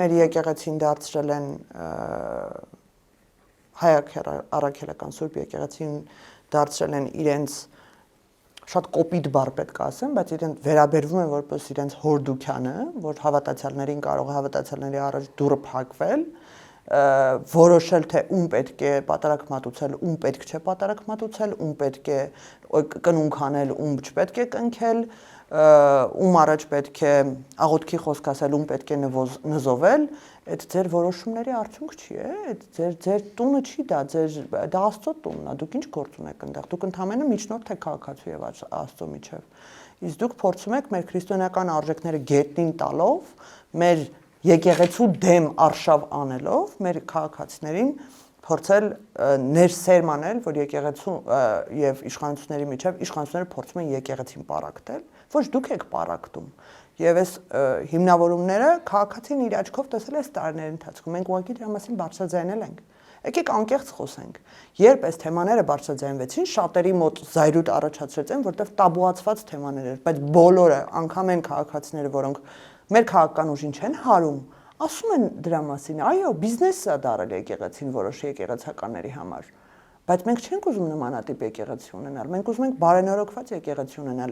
մեր եկեղեցին դարձրել են հայ առաքելական Սուրբ եկեղեցին դարձրել են իրենց շատ կոպիտ բառ պետք է ասեմ, բայց իրենք վերաբերվում են որպես իրենց հորդուքյանը, որ հավատացյալներին կարող է հավատացյալների առաջ դուռը փակվել, որոշել թե ում պետք է պատարակ մատուցել, ում պետք չէ պատարակ մատուցել, ում պետք է կնունք անել, ում չպետք է կնքել, ում առաջ պետք է աղոթքի խոսք ասել, ում պետք է նզովել, այդ ձեր որոշումների արդյունք չի է, ձեր տունը չի դա, դա Աստծո տունն է, դուք ինչ գործ ունեք այնտեղ, դուք ընդհանրապես միջնորդ եք քաղաքացու եւ Աստծո միջև։ Իսկ դուք փորձում եք մեր քրիստոնեական արժեքները գետնին տալով, մեր եկեղեցու դեմ արշավ անելով, մեր քաղաքացիներին փորձել ներսերմանել, որ եկեղեցու եւ իշխանությունների միջև իշխանությունները փորձում են եկեղեցին պարակտել, ոչ դուք եք պարակտում։ Եվ այս հիմնավորումները քաղաքացին իր աչքով տեսել է տարիների ընթացքում։ Մենք ուղղակի դրա մասին բարձրաձայնել ենք։ Եկեք անկեղծ խոսենք։ Երբ այս թեմաները բարձրաձայնվեցին, շատերի մոտ զայրույթ առաջացրեց այն, որտեղ տաբուացված թեմաներ էր, բայց բոլորը, անգամ այն քաղաքացիները, որոնք մեր քաղաքական ուժին չեն հարում, ասում են դրա մասին, այո, բիզնես է դարել եկեղեցին որոշ եկեղեցականների համար, բայց մենք չենք ուզում նմանատիպ եկեղեցի ունենալ, մենք ուզում ենք բարենորոգված եկեղեցի ունենալ,